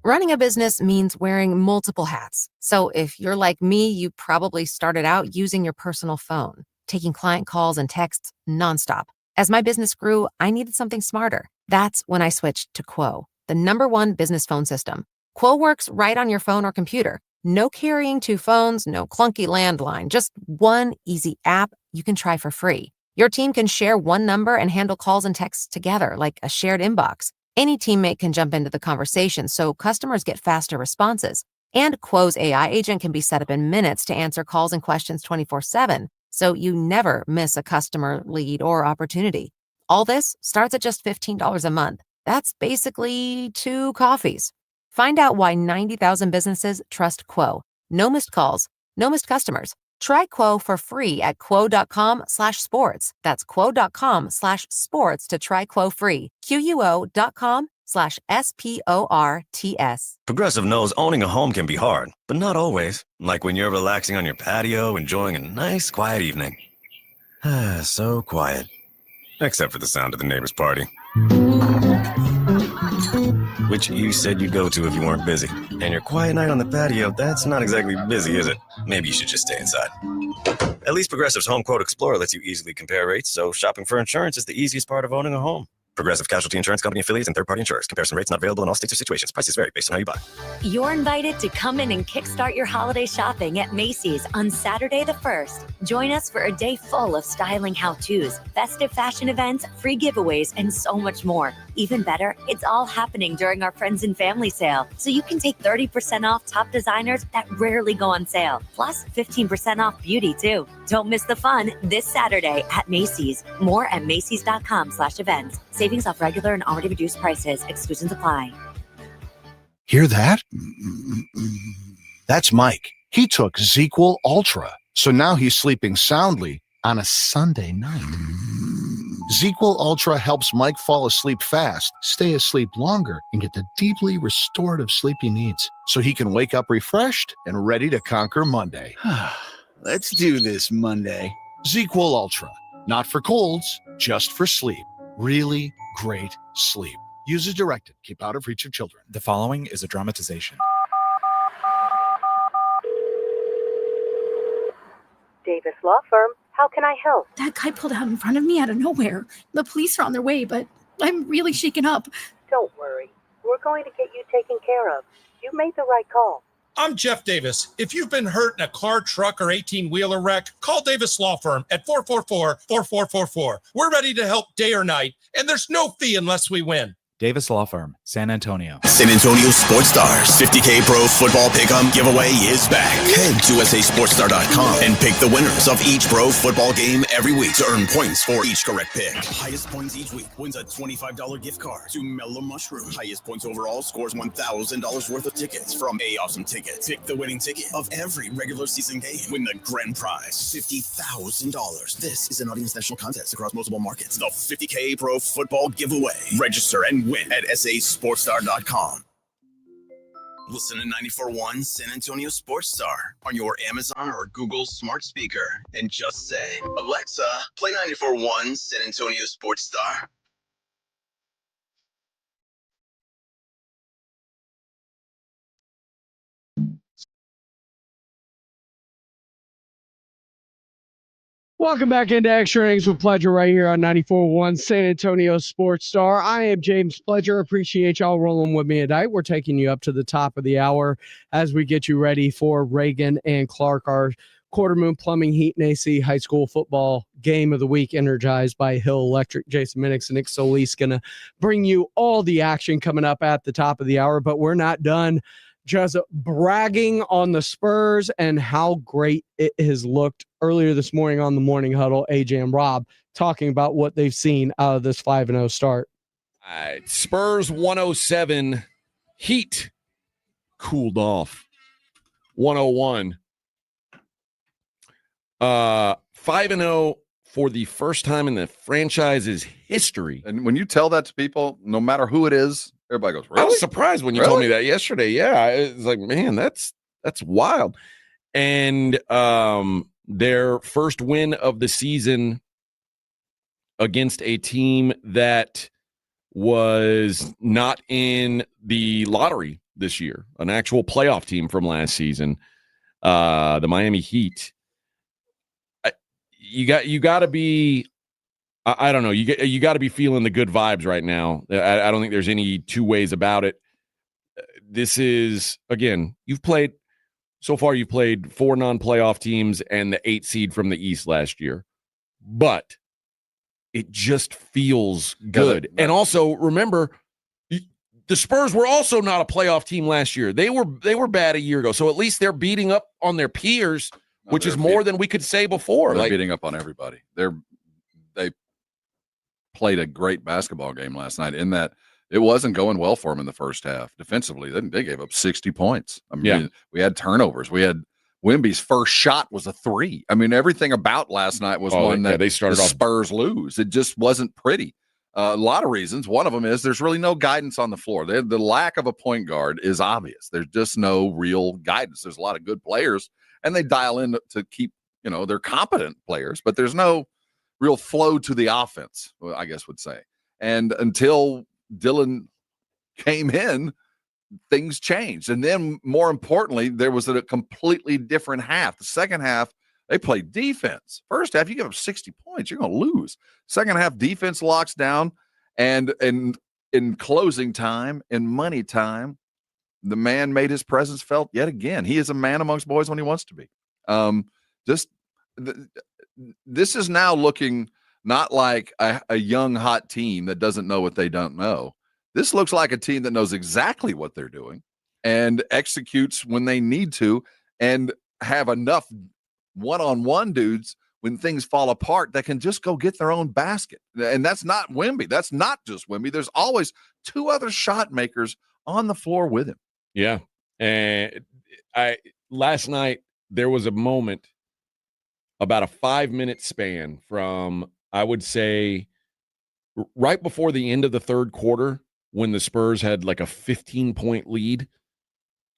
Running a business means wearing multiple hats. So if you're like me, you probably started out using your personal phone, taking client calls and texts nonstop. As my business grew, I needed something smarter. That's when I switched to Quo, the #1 business phone system. Quo works right on your phone or computer. No carrying 2 phones, no clunky landline, just one easy app you can try for free. Your team can share one number and handle calls and texts together like a shared inbox. Any teammate can jump into the conversation so customers get faster responses. And Quo's AI agent can be set up in minutes to answer calls and questions 24/7. So you never miss a customer lead or opportunity. All this starts at just $15 a month. That's basically 2 coffees. Find out why 90,000 businesses trust Quo. No missed calls, no missed customers. Try Quo for free at quo.com/sports. That's quo.com/sports to try Quo free. QUO.com/SPORTS. Progressive knows owning a home can be hard, but not always. Like when you're relaxing on your patio, enjoying a nice, quiet evening. So quiet. Except for the sound of the neighbor's party. Which you said you'd go to if you weren't busy. And your quiet night on the patio, that's not exactly busy, is it? Maybe you should just stay inside. At least Progressive's Home Quote Explorer lets you easily compare rates, so shopping for insurance is the easiest part of owning a home. Progressive Casualty Insurance Company affiliates and third-party insurers. Comparison rates not available in all states or situations. Prices vary based on how you buy. You're invited to come in and kickstart your holiday shopping at Macy's on Saturday the 1st. Join us for a day full of styling how-tos, festive fashion events, free giveaways, and so much more. Even better, it's all happening during our Friends and Family sale, so you can take 30% off top designers that rarely go on sale, plus 15% off beauty, too. Don't miss the fun this Saturday at Macy's. More at macys.com/events. Savings off regular and already reduced prices. Exclusions apply. Hear that? That's Mike. He took ZQL Ultra, so now he's sleeping soundly on a Sunday night. ZQL Ultra helps Mike fall asleep fast, stay asleep longer, and get the deeply restorative sleep he needs, so he can wake up refreshed and ready to conquer Monday. Let's do this Monday. ZQL Ultra. Not for colds, just for sleep. Really great sleep. Use as directed. Keep out of reach of children. The following is a dramatization. Davis Law Firm. How can I help? That guy pulled out in front of me out of nowhere. The police are on their way, but I'm really shaken up. Don't worry. We're going to get you taken care of. You made the right call. I'm Jeff Davis. If you've been hurt in a car, truck, or 18-wheeler wreck, call Davis Law Firm at 444-4444. We're ready to help day or night, and there's no fee unless we win. Davis Law Firm, San Antonio. San Antonio Sports Stars 50K Pro Football Pick'em giveaway is back. Head to sasportstar.com and pick the winners of each pro football game every week to earn points for each correct pick. Highest points each week wins a $25 gift card to Mellow Mushroom. Highest points overall scores $1,000 worth of tickets from A Awesome Tickets. Pick the winning ticket of every regular season game. Win the grand prize, $50,000. This is an audience national contest across multiple markets. The 50K Pro Football Giveaway. Register and win at sasportstar.com. Listen to 94.1 San Antonio Sports Star on your Amazon or Google smart speaker and just say, Alexa, play 94.1 San Antonio Sports Star. Welcome back into Extra Innings with Pledger right here on 94.1 San Antonio Sports Star. I am James Pledger. Appreciate y'all rolling with me tonight. We're taking you up to the top of the hour as we get you ready for Reagan and Clark, our Quarter Moon Plumbing, Heat, and AC high school football game of the week, energized by Hill Electric. Jason Minix and Nick Solis going to bring you all the action coming up at the top of the hour, but we're not done just bragging on the Spurs and how great it has looked. Earlier this morning on the Morning Huddle, AJ and Rob talking about what they've seen out of this 5-0 start. All right, Spurs 107, Heat cooled off 101. 5-0 for the first time in the franchise's history. And when you tell that to people, no matter who it is, everybody goes, really? I was surprised when you told me that yesterday. Yeah, it's like, man, that's wild. And their first win of the season against a team that was not in the lottery this year, an actual playoff team from last season, the Miami Heat. You got to be, I don't know, you got to be feeling the good vibes right now. I don't think there's any two ways about it. This is, again, you've played 4 non-playoff teams and the 8 seed from the East last year, but it just feels good. And also, remember, the Spurs were also not a playoff team last year. They were bad a year ago, so at least they're beating up on their peers, which is more than we could say before. They're beating up on everybody. They played a great basketball game last night in that it wasn't going well for them in the first half. Defensively, they gave up 60 points. I mean, we had turnovers. We had Wemby's first shot was a 3. I mean, everything about last night was one that they started off. Spurs lose. It just wasn't pretty. A lot of reasons. One of them is there's really no guidance on the floor. The lack of a point guard is obvious. There's just no real guidance. There's a lot of good players, and they dial in to keep, they're competent players, but there's no real flow to the offense, I guess would say. And until Dylan came in, things changed. And then more importantly, there was a completely different half. The second half, they played defense. First half, you give up 60 points, you're going to lose. Second half, defense locks down, And in closing time, in money time, the man made his presence felt yet again. He is a man amongst boys when he wants to be. This is now looking not like a young, hot team that doesn't know what they don't know. This looks like a team that knows exactly what they're doing and executes when they need to and have enough one-on-one dudes when things fall apart that can just go get their own basket. And that's not Wemby. That's not just Wemby. There's always two other shot makers on the floor with him. Yeah. And last night there was a moment about a 5-minute span from, I would say, right before the end of the third quarter when the Spurs had like a 15-point lead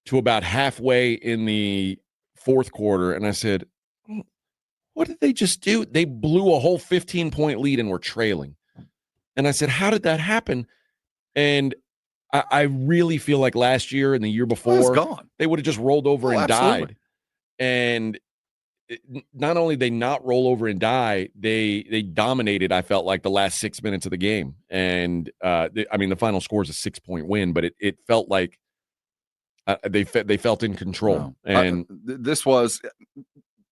to about halfway in the fourth quarter. And I said, what did they just do? They blew a whole 15-point lead and were trailing. And I said, how did that happen? And I really feel like last year and the year before, they would have just rolled over and died. And not only they not roll over and die, they dominated, I felt like, the last 6 minutes of the game. And, the final score is a 6-point win, but it felt like they felt in control. Wow. And this was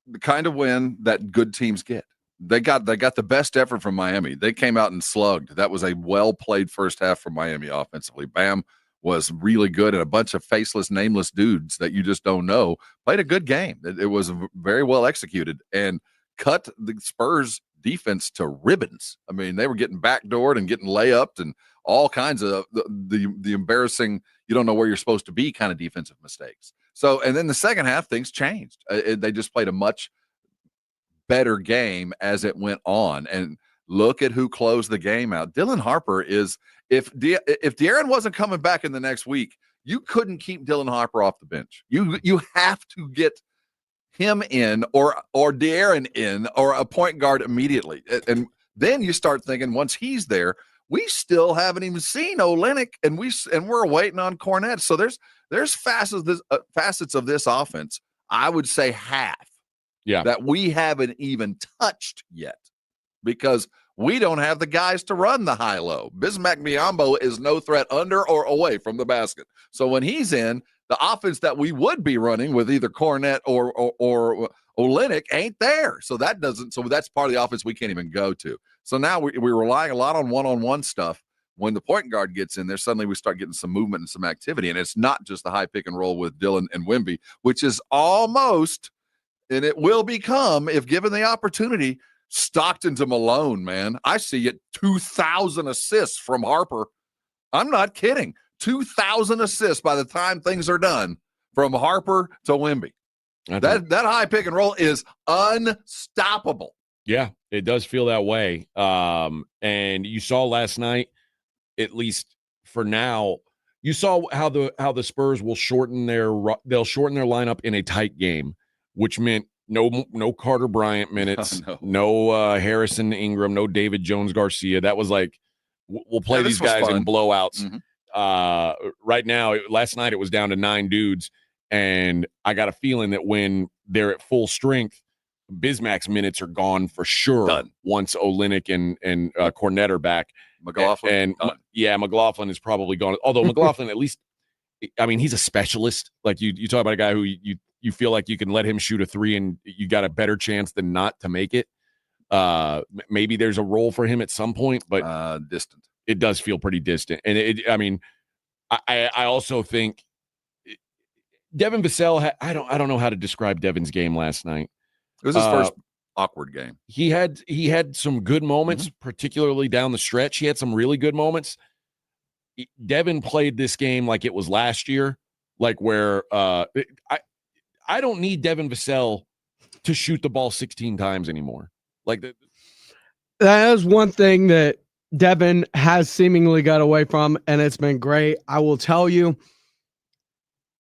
the kind of win that good teams get. They got the best effort from Miami. They came out and slugged. That was a well-played first half from Miami offensively. Bam was really good, and a bunch of faceless, nameless dudes that you just don't know played a good game. It was very well executed and cut the Spurs defense to ribbons. I mean, they were getting backdoored and getting layupped and all kinds of the embarrassing, you don't know where you're supposed to be kind of defensive mistakes. So, and then the second half, things changed. They just played a much better game as it went on. And look at who closed the game out. Dylan Harper is, if De'Aaron wasn't coming back in the next week, you couldn't keep Dylan Harper off the bench. You have to get him in or De'Aaron in or a point guard immediately. And then you start thinking, once he's there, we still haven't even seen Olynyk, and we're waiting on Cornette. So there's facets of this offense, I would say half, that we haven't even touched yet because we don't have the guys to run the high-low. Bismack Biyombo is no threat under or away from the basket. So when he's in, the offense that we would be running with either Cornette or Olynyk ain't there. So that's part of the offense we can't even go to. So now we're relying a lot on one-on-one stuff. When the point guard gets in there, suddenly we start getting some movement and some activity. And it's not just the high pick and roll with Dylan and Wemby, which is almost, and it will become, if given the opportunity, Stockton to Malone, man. I see it 2,000 assists from Harper. I'm not kidding. 2,000 assists by the time things are done from Harper to Wemby. That high pick and roll is unstoppable. Yeah, it does feel that way. And you saw last night, at least for now, you saw how the Spurs will shorten their lineup in a tight game, which meant no Carter Bryant minutes, no Harrison Ingram, no David Jones Garcia. That was like, we'll play these guys in blowouts. Mm-hmm. Right now, last night it was down to 9 dudes, and I got a feeling that when they're at full strength, Bismack's minutes are gone for sure. Done. Once Olynyk and Cornette are back. McLaughlin. McLaughlin is probably gone. Although McLaughlin, at least, I mean, he's a specialist. Like you talk about a guy who you feel like you can let him shoot a 3 and you got a better chance than not to make it. Maybe there's a role for him at some point, but distant. It does feel pretty distant. And I also think Devin Vassell, I don't know how to describe Devin's game last night. It was his first awkward game. He had some good moments, particularly down the stretch. He had some really good moments. Devin played this game like it was last year, like where I don't need Devin Vassell to shoot the ball 16 times anymore. That is one thing that Devin has seemingly got away from, and it's been great. I will tell you,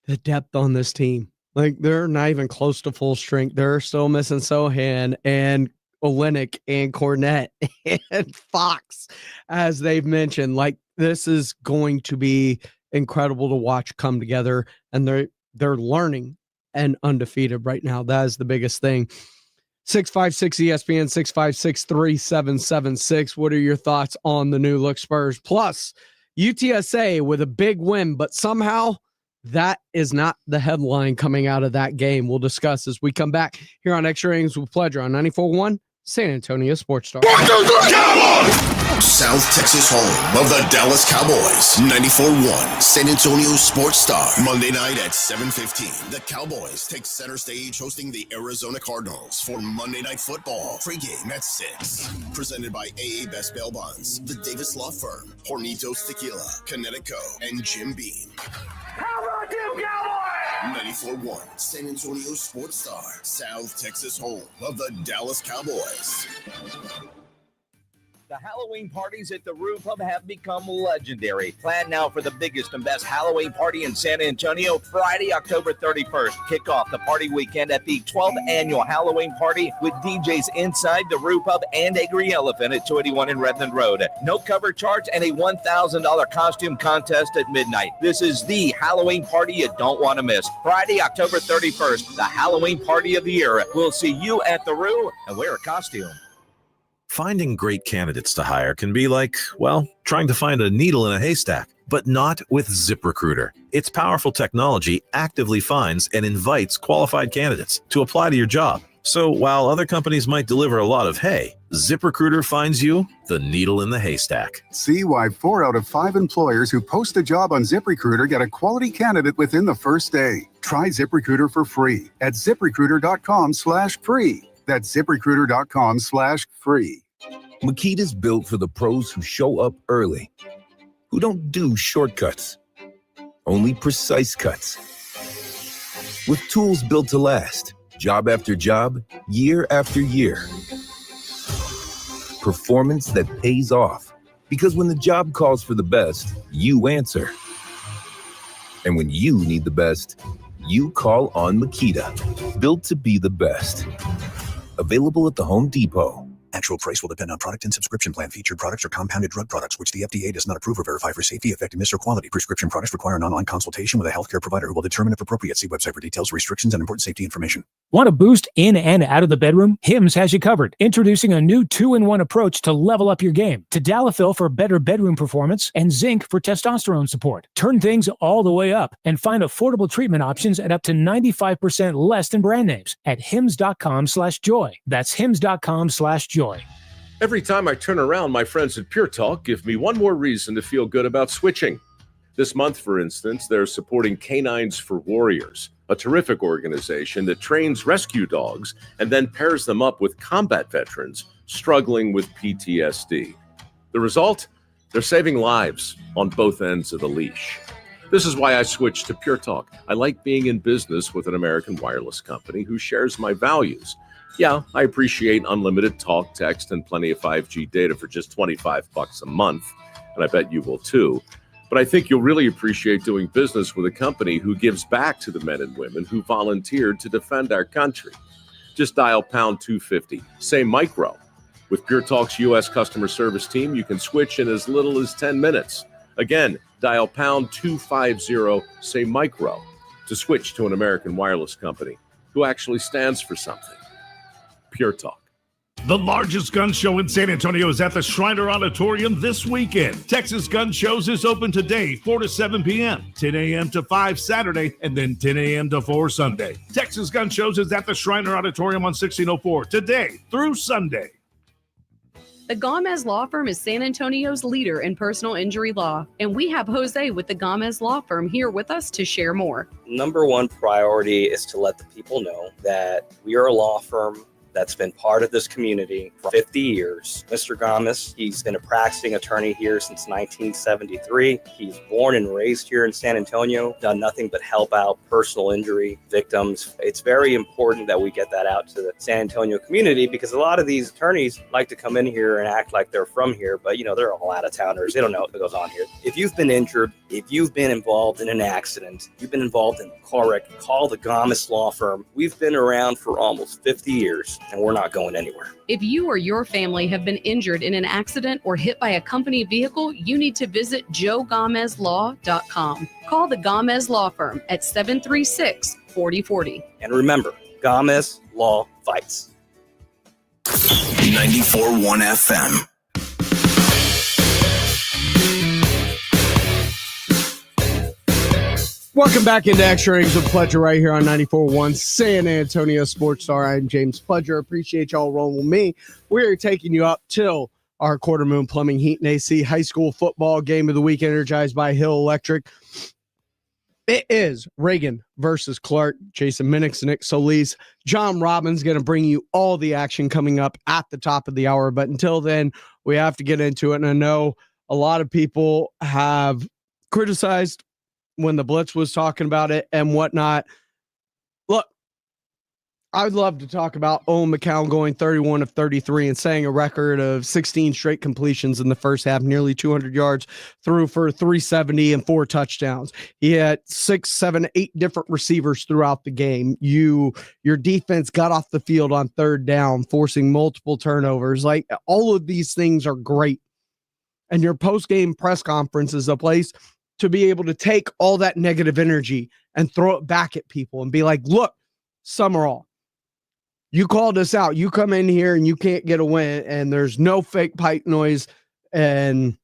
the depth on this team. Like, they're not even close to full strength. They're still missing Sohan and Olynyk and Cornette and Fox, as they've mentioned. Like, this is going to be incredible to watch come together, and they're learning and undefeated right now. That is the biggest thing. 656 ESPN 656 3776. What are your thoughts on the new look Spurs? Plus, UTSA with a big win, but somehow that is not the headline coming out of that game. We'll discuss as we come back here on Extra Innings with Pleasure on 94.1 San Antonio Sports Star. South Texas home of the Dallas Cowboys. 94.1 San Antonio Sports Star. Monday night at 7:15. The Cowboys take center stage hosting the Arizona Cardinals for Monday Night Football. Pre-game at 6. Presented by AA Best Bail Bonds, the Davis Law Firm, Hornitos Tequila, Connecticut, and Jim Beam. How about them Cowboys? 94.1 San Antonio Sports Star. South Texas home of the Dallas Cowboys. The Halloween parties at the Roo Pub have become legendary. Plan now for the biggest and best Halloween party in San Antonio, Friday, October 31st. Kick off the party weekend at the 12th annual Halloween party with DJs inside the Roo Pub and Angry Elephant at 281 in Redland Road. No cover charge and a $1,000 costume contest at midnight. This is the Halloween party you don't want to miss. Friday, October 31st, the Halloween party of the year. We'll see you at the Roo and wear a costume. Finding great candidates to hire can be like, well, trying to find a needle in a haystack, but not with ZipRecruiter. Its powerful technology actively finds and invites qualified candidates to apply to your job. So while other companies might deliver a lot of hay, ZipRecruiter finds you the needle in the haystack. See why 4 out of 5 employers who post a job on ZipRecruiter get a quality candidate within the first day. Try ZipRecruiter for free at ZipRecruiter.com/free. That's ZipRecruiter.com/free. Makita's built for the pros who show up early, who don't do shortcuts, only precise cuts. With tools built to last, job after job, year after year. Performance that pays off, because when the job calls for the best, you answer. And when you need the best, you call on Makita, built to be the best. Available at the Home Depot. Actual price will depend on product and subscription plan. Featured products are compounded drug products, which the FDA does not approve or verify for safety, effectiveness, or quality. Prescription products require an online consultation with a healthcare provider who will determine if appropriate. See website for details, restrictions, and important safety information. Want to boost in and out of the bedroom? Hims has you covered. Introducing a new 2-in-1 approach to level up your game. Tadalafil for better bedroom performance and zinc for testosterone support. Turn things all the way up and find affordable treatment options at up to 95% less than brand names at hims.com/joy. That's hims.com/joy. Every time I turn around, my friends at Pure Talk give me one more reason to feel good about switching. This month, for instance, they're supporting Canines for Warriors, a terrific organization that trains rescue dogs and then pairs them up with combat veterans struggling with PTSD. The result? They're saving lives on both ends of the leash. This is why I switched to Pure Talk. I like being in business with an American wireless company who shares my values. Yeah, I appreciate unlimited talk, text, and plenty of 5G data for just $25 a month, and I bet you will too. But I think you'll really appreciate doing business with a company who gives back to the men and women who volunteered to defend our country. Just dial pound 250, say micro. With Pure Talk's U.S. customer service team, you can switch in as little as 10 minutes. Again, dial pound 250, say micro, to switch to an American wireless company who actually stands for something. Pure Talk. The largest gun show in San Antonio is at the Shriner Auditorium this weekend. Texas Gun Shows is open today, 4 to 7 p.m., 10 a.m. to 5 Saturday, and then 10 a.m. to 4 Sunday. Texas Gun Shows is at the Shriner Auditorium on 1604 today through Sunday. The Gomez Law Firm is San Antonio's leader in personal injury law, and we have Jose with the Gomez Law Firm here with us to share more. Number one priority is to let the people know that we are a law firm that's been part of this community for 50 years. Mr. Gomez, he's been a practicing attorney here since 1973. He's born and raised here in San Antonio, done nothing but help out personal injury victims. It's very important that we get that out to the San Antonio community because a lot of these attorneys like to come in here and act like they're from here, but they're all out-of-towners. They don't know what goes on here. If you've been injured, if you've been involved in an accident, you've been involved in a car wreck, call the Gomez Law Firm. We've been around for almost 50 years. And we're not going anywhere. If you or your family have been injured in an accident or hit by a company vehicle, you need to visit joegomezlaw.com. Call the Gomez Law Firm at 736-4040. And remember, Gomez Law fights. 94.1 FM. Welcome back into Extra Innings with Pledger right here on 94.1 San Antonio Sports Star. I'm James Pledger. Appreciate y'all rolling with me. We're taking you up till our Quarter Moon Plumbing, Heat, and AC high school football game of the week, energized by Hill Electric. It is Reagan versus Clark. Jason Minix, Nick Solis, John Robbins going to bring you all the action coming up at the top of the hour. But until then, we have to get into it. And I know a lot of people have criticized when the Blitz was talking about it and whatnot. Look, I would love to talk about Owen McCown going 31 of 33 and setting a record of 16 straight completions in the first half, nearly 200 yards, threw for 370 and 4 touchdowns. He had 6, 7, 8 different receivers throughout the game. Your defense got off the field on third down, forcing multiple turnovers. Like, all of these things are great. And your post-game press conference is a place to be able to take all that negative energy and throw it back at people and be like, look, Summerall, you called us out. You come in here and you can't get a win, and there's no fake pipe noise. And,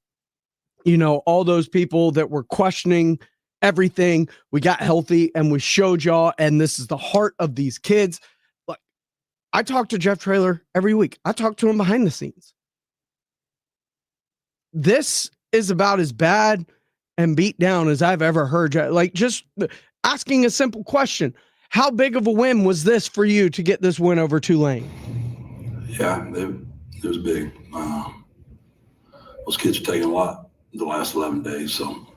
you know, all those people that were questioning everything, we got healthy and we showed y'all, and this is the heart of these kids. Like, I talk to Jeff Traylor every week. I talk to him behind the scenes. This is about as bad and beat down as I've ever heard. Like, just asking a simple question. How big of a win was this for you to get this win over Tulane? Yeah, it was big. Those kids are taking a lot the last 11 days, so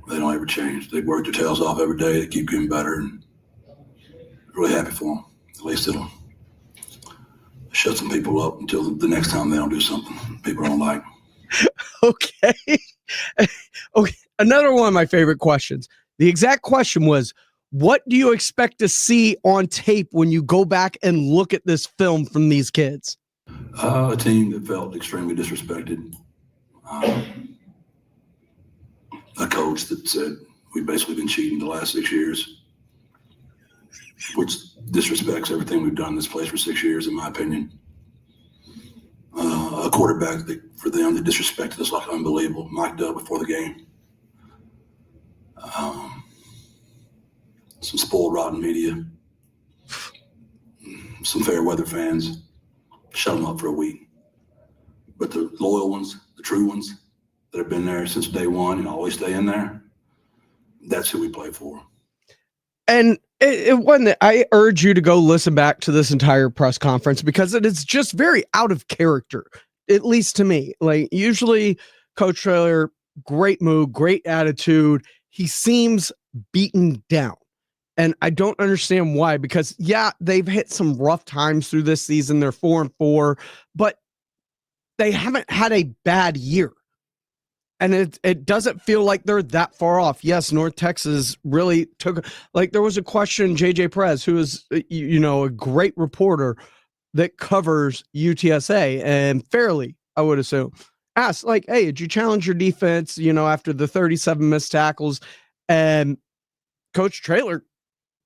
they don't ever change. They work their tails off every day. They keep getting better, and really happy for them. At least it'll shut some people up until the next time they don't do something people don't like. Okay. Okay. Another one of my favorite questions. The exact question was, what do you expect to see on tape when you go back and look at this film from these kids? A team that felt extremely disrespected. A coach that said we've basically been cheating the last 6 years, which disrespects everything we've done in this place for 6 years, in my opinion. A quarterback that, for them, that disrespected us like unbelievable, mic'd up before the game. Some spoiled, rotten media, some fair weather fans, shut them up for a week. But the loyal ones, the true ones that have been there since day one and always stay in there, that's who we play for. And it wasn't, I urge you to go listen back to this entire press conference because it is just very out of character, at least to me. Like, usually Coach Traylor, great mood, great attitude. He seems beaten down. And I don't understand why, because yeah, they've hit some rough times through this season. They're 4-4, but they haven't had a bad year. And it doesn't feel like they're that far off. Yes, North Texas really took, like, there was a question, JJ Perez, who is, you know, a great reporter that covers UTSA and fairly, I would assume, asked, like, hey, did you challenge your defense, you know, after the 37 missed tackles? And Coach Traylor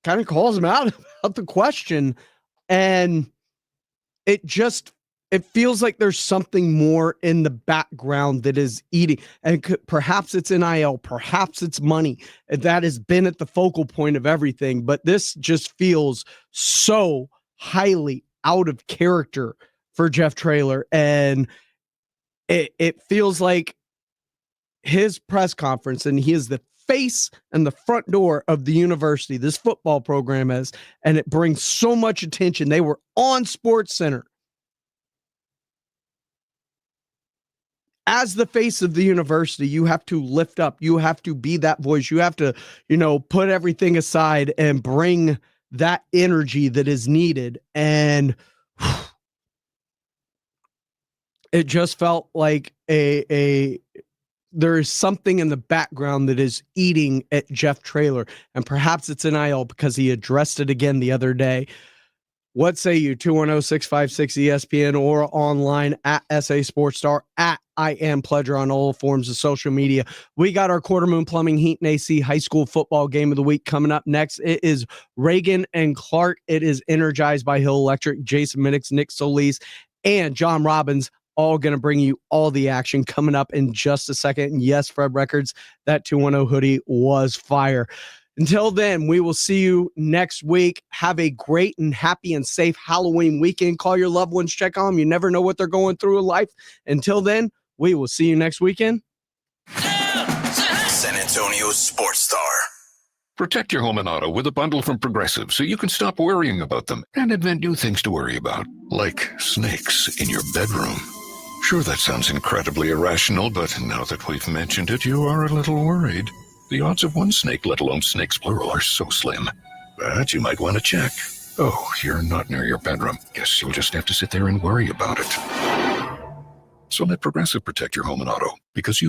kind of calls him out about the question. And it feels like there's something more in the background that is eating. And perhaps it's NIL, perhaps it's money. That has been at the focal point of everything. But this just feels so highly out of character for Jeff Traylor. And it feels like his press conference, and he is the face and the front door of the university, this football program is, and it brings so much attention. They were on Sports Center. As the face of the university, you have to lift up. You have to be that voice. You have to, you know, put everything aside and bring that energy that is needed. And it just felt like there is something in the background that is eating at Jeff Traylor, and perhaps it's NIL because he addressed it again the other day. What say you? 210-656-ESPN or online at SA Sports Star, at I Am Pledger on all forms of social media. We got our Quarter Moon Plumbing, Heat, and AC high school football game of the week coming up next. It is Reagan and Clark. It is Energized by Hill Electric, Jason Minix, Nick Solis, and John Robbins, all going to bring you all the action coming up in just a second. And yes, Fred Records, that 210 hoodie was fire. Until then, we will see you next week. Have a great and happy and safe Halloween weekend. Call your loved ones, check on them. You never know what they're going through in life. Until then, we will see you next weekend. San Antonio's Sports Star. Protect your home and auto with a bundle from Progressive so you can stop worrying about them and invent new things to worry about, like snakes in your bedroom. Sure, that sounds incredibly irrational, but now that we've mentioned it, you are a little worried. The odds of one snake, let alone snakes plural, are so slim. But you might want to check. Oh, you're not near your bedroom. Guess you'll just have to sit there and worry about it. So let Progressive protect your home and auto, because you've